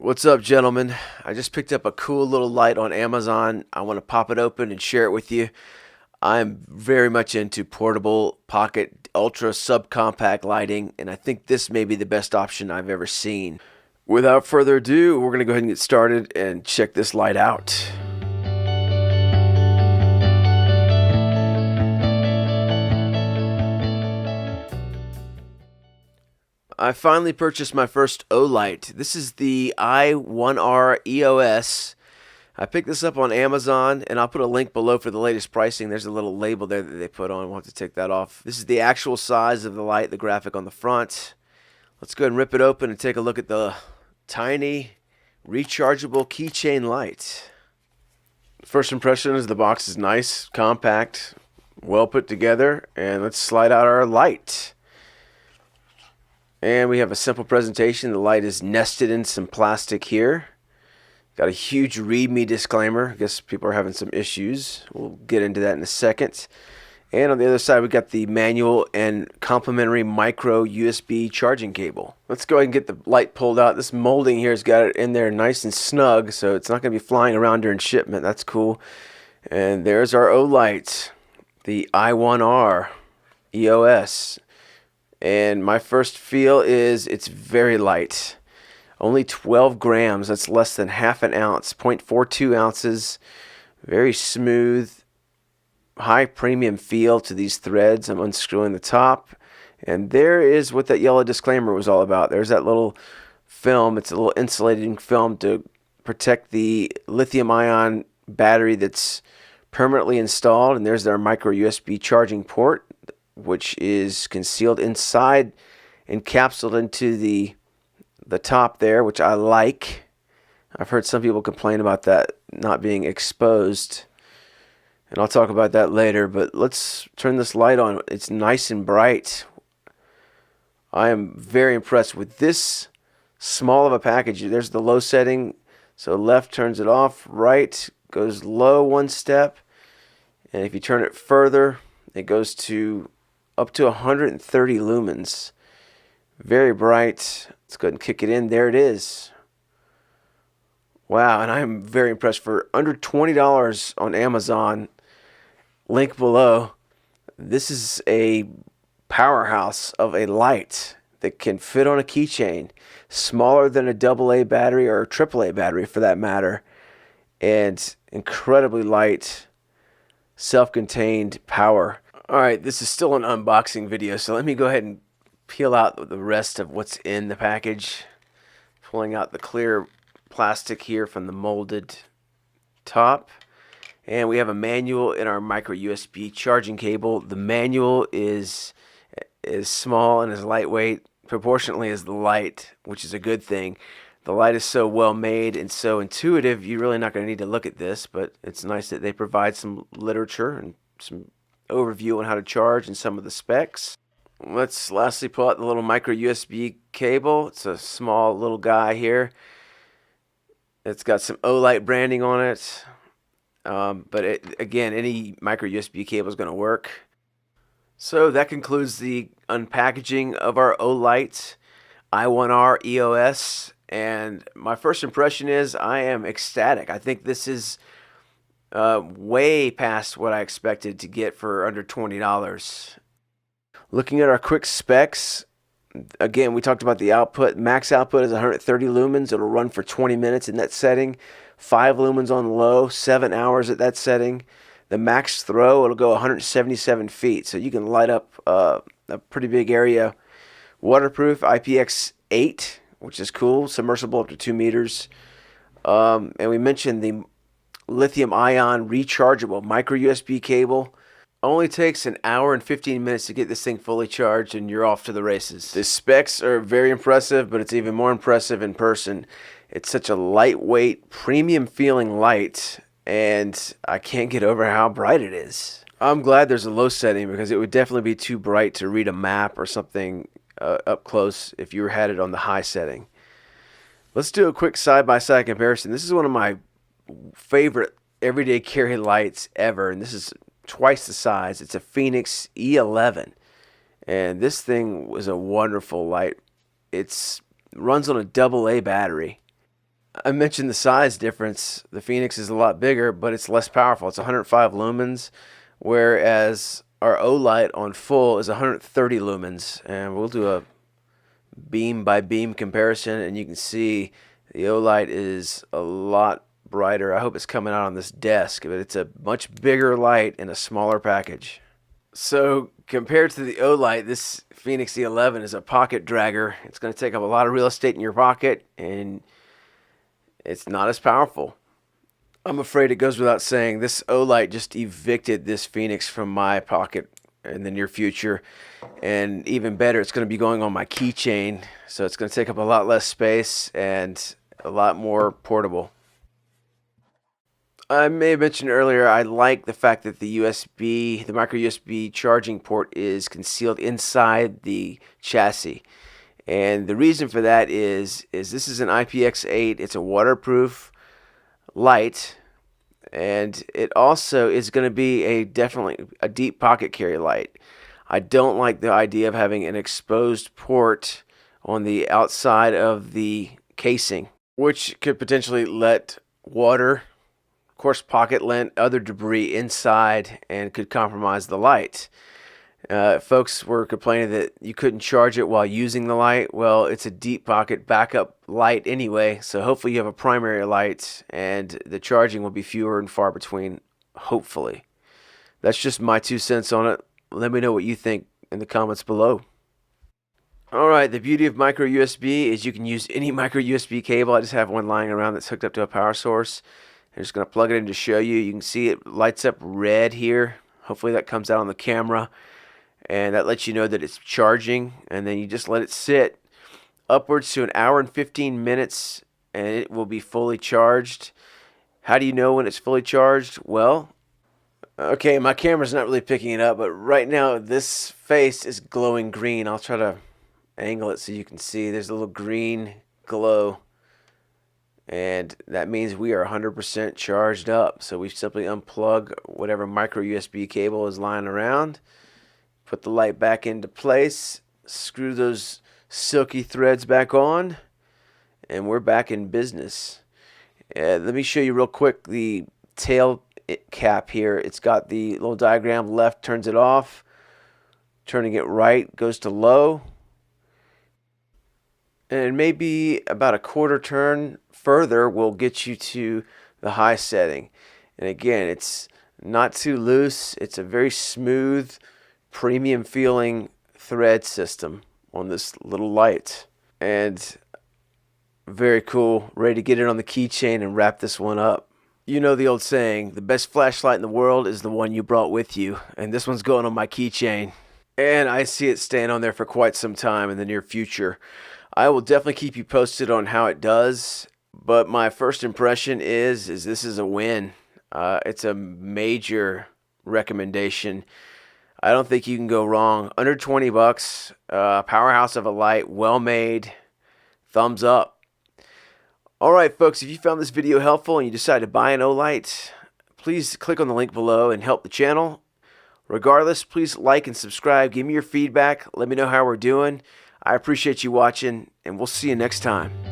What's up, gentlemen? I just picked up a cool little light on Amazon. I want to pop it open and share it with you. I'm very much into portable, pocket, ultra subcompact lighting, and I think this may be the best option I've ever seen. Without further ado, we're going to go ahead and get started and check this light out. I finally purchased my first OLIGHT. This is the i1R EOS. I picked this up on Amazon, and I'll put a link below for the latest pricing. There's a little label there that they put on. We'll have to take that off. This is the actual size of the light, the graphic on the front. Let's go ahead and rip it open and take a look at the tiny rechargeable keychain light. First impression is the box is nice, compact, well put together, and let's slide out our light. And we have a simple presentation. The light is nested in some plastic here. Got a huge read me disclaimer. I guess people are having some issues. We'll get into that in a second. And on the other side, we got the manual and complementary micro USB charging cable. Let's go ahead and get the light pulled out. This molding here has got it in there nice and snug, so it's not going to be flying around during shipment. That's cool. And there's our OLIGHT, the i1R EOS. And my first feel is it's very light. Only 12 grams. That's less than half an ounce. 0.42 ounces. Very smooth. High premium feel to these threads. I'm unscrewing the top. And there is what that yellow disclaimer was all about. There's that little film. It's a little insulating film to protect the lithium-ion battery that's permanently installed. And there's our micro USB charging port, which is concealed inside, encapsulated into the top there, which I like. I've heard some people complain about that not being exposed, and I'll talk about that later, but let's turn this light on. It's nice and bright. I am very impressed with this small of a package. There's the low setting, so left turns it off, right goes low one step, and if you turn it further, it goes to up to 130 lumens. Very bright. Let's go ahead and kick it in. There it is. Wow, and I'm very impressed. For under $20 on Amazon, link below, this is a powerhouse of a light that can fit on a keychain, smaller than a AA battery or a AAA battery for that matter, and incredibly light, self-contained power. Alright, this is still an unboxing video, so let me go ahead and peel out the rest of what's in the package. Pulling out the clear plastic here from the molded top. And we have a manual in our micro USB charging cable. The manual is small and as lightweight proportionately as the light, which is a good thing. The light is so well made and so intuitive, you're really not going to need to look at this, but it's nice that they provide some literature and some overview on how to charge and some of the specs. Let's lastly pull out the little micro USB cable. It's a small little guy here. It's got some OLIGHT branding on it, but again, any micro USB cable is going to work. So that concludes the unpackaging of our OLIGHT i1R EOS, and my first impression is I am ecstatic. I think this is way past what I expected to get for under $20. Looking at our quick specs, again, we talked about the output. Max output is 130 lumens. It'll run for 20 minutes in that setting. 5 lumens on low, 7 hours at that setting. The max throw, it'll go 177 feet. So you can light up a pretty big area. Waterproof, IPX8, which is cool. Submersible up to 2 meters. And we mentioned the lithium-ion rechargeable micro USB cable. Only takes an hour and 15 minutes to get this thing fully charged, and you're off to the races. The specs are very impressive, but it's even more impressive in person. It's such a lightweight, premium feeling light, and I can't get over how bright it is. I'm glad there's a low setting because it would definitely be too bright to read a map or something up close if you had it on the high setting. Let's do a quick side-by-side comparison. This is one of my favorite everyday carry lights ever, and this is twice the size. It's a Phoenix E11, and this thing was a wonderful light. It runs on a AA battery, I mentioned the size difference. The Phoenix is a lot bigger, but it's less powerful. It's 105 lumens, whereas our OLIGHT on full is 130 lumens. And we'll do a beam by beam comparison, and you can see the OLIGHT is a lot brighter. I hope it's coming out on this desk, but it's a much bigger light in a smaller package. So compared to the OLIGHT, this Phoenix E11 is a pocket dragger. It's going to take up a lot of real estate in your pocket, and it's not as powerful. I'm afraid it goes without saying, this OLIGHT just evicted this Phoenix from my pocket in the near future. And even better, it's going to be going on my keychain, so it's going to take up a lot less space and a lot more portable. I may have mentioned earlier, I like the fact that the micro USB charging port is concealed inside the chassis. And the reason for that is this is an IPX8. It's a waterproof light, and it also is going to be definitely a deep pocket carry light. I don't like the idea of having an exposed port on the outside of the casing, which could potentially let water, of course pocket lint, other debris inside, and could compromise the light. Folks were complaining that you couldn't charge it while using the light. Well, it's a deep pocket backup light anyway, so hopefully you have a primary light and the charging will be fewer and far between, hopefully. That's just my 2 cents on it. Let me know what you think in the comments below. Alright, the beauty of micro USB is you can use any micro USB cable. I just have one lying around that's hooked up to a power source. I'm just going to plug it in to show you. You can see it lights up red here. Hopefully that comes out on the camera. And that lets you know that it's charging, and then you just let it sit upwards to 1 hour and 15 minutes and it will be fully charged. How do you know when it's fully charged? Well, okay, my camera's not really picking it up, but right now this face is glowing green. I'll try to angle it so you can see. There's a little green glow, and that means we are 100% charged up. So we simply unplug whatever micro USB cable is lying around, put the light back into place, screw those silky threads back on, and we're back in business. Let me show you real quick the tail cap here. It's got the little diagram. Left turns it off, turning it right goes to low, and maybe about a quarter turn further will get you to the high setting. And again, it's not too loose. It's a very smooth, premium feeling thread system on this little light, and very cool. Ready to get it on the keychain and wrap this one up. You know the old saying, the best flashlight in the world is the one you brought with you, and this one's going on my keychain, and I see it staying on there for quite some time in the near future. I will definitely keep you posted on how it does, but my first impression is this is a win. It's a major recommendation. I don't think you can go wrong. Under 20 bucks, powerhouse of a light, well made, thumbs up. Alright folks, if you found this video helpful and you decide to buy an OLIGHT, please click on the link below and help the channel. Regardless, please like and subscribe. Give me your feedback. Let me know how we're doing. I appreciate you watching, and we'll see you next time.